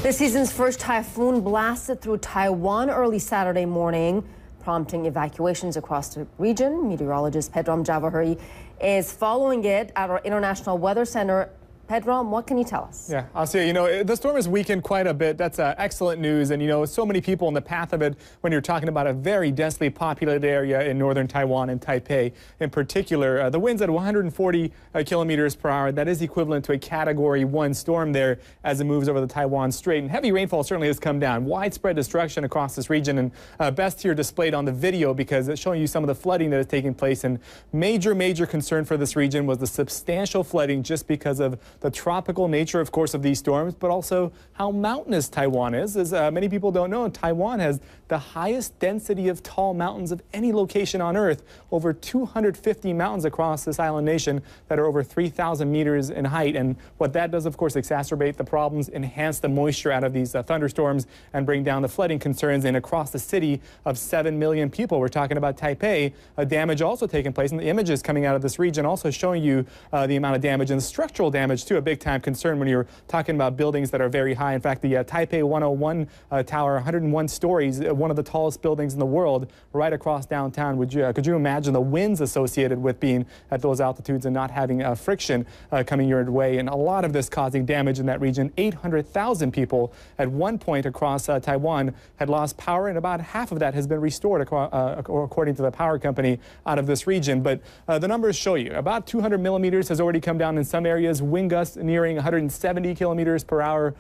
This season's first typhoon blasted through Taiwan early Saturday morning, prompting evacuations across the region. Meteorologist Pedram Javahari is following it at our International Weather Center. Pedram, what can you tell us? Yeah, Asya, the storm has weakened quite a bit. That's excellent news. And, so many people in the path of it when you're talking about a very densely populated area in northern Taiwan and Taipei in particular. The winds at 140 kilometers per hour, that is equivalent to a Category 1 storm there as it moves over the Taiwan Strait. And heavy rainfall certainly has come down. Widespread destruction across this region, and best here displayed on the video because it's showing you some of the flooding that is taking place. And major concern for this region was the substantial flooding just because of the tropical nature, of course, of these storms, but also how mountainous Taiwan is. As many people don't know, Taiwan has the highest density of tall mountains of any location on Earth. Over 250 mountains across this island nation that are over 3,000 meters in height. And what that does, of course, exacerbate the problems, enhance the moisture out of these thunderstorms, and bring down the flooding concerns. And across the city of 7 million people, we're talking about Taipei, damage also taking place. And the images coming out of this region also showing you the amount of damage and structural damage, too. A big-time concern when you're talking about buildings that are very high. In fact, the Taipei 101 tower, 101 stories, one of the tallest buildings in the world, right across downtown. Could you imagine the winds associated with being at those altitudes and not having friction coming your way? And a lot of this causing damage in that region. 800,000 people at one point across Taiwan had lost power, and about half of that has been restored, according to the power company out of this region. But the numbers show you about 200 millimeters has already come down in some areas. Wind gusts nearing 170 kilometers per hour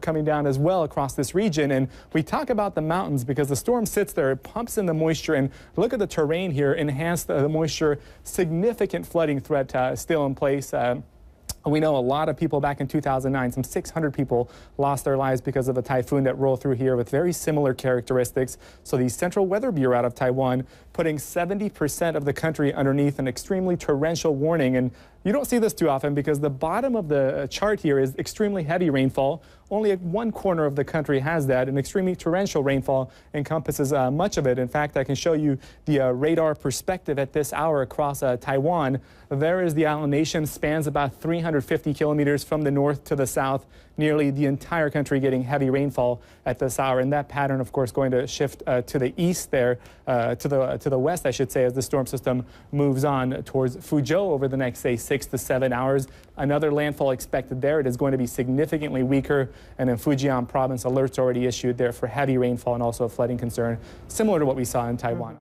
coming down as well across this region. And we talk about the mountains because the storm sits there, it pumps in the moisture, and look at the terrain here, enhance the moisture, significant flooding threat still in place. We know a lot of people back in 2009, some 600 people lost their lives because of a typhoon that rolled through here with very similar characteristics. So the Central Weather Bureau out of Taiwan putting 70% of the country underneath an extremely torrential warning. And you don't see this too often because the bottom of the chart here is extremely heavy rainfall. Only one corner of the country has that, and extremely torrential rainfall encompasses much of it. In fact, I can show you the radar perspective at this hour across Taiwan. There is the island nation, spans about 350 kilometers from the north to the south. Nearly the entire country getting heavy rainfall at this hour, and that pattern, of course, going to shift to the east there, to the west, I should say, as the storm system moves on towards Fuzhou over the next, say, 6 to 7 hours. Another landfall expected there. It is going to be significantly weaker, and in Fujian province, alerts already issued there for heavy rainfall and also a flooding concern, similar to what we saw in Taiwan.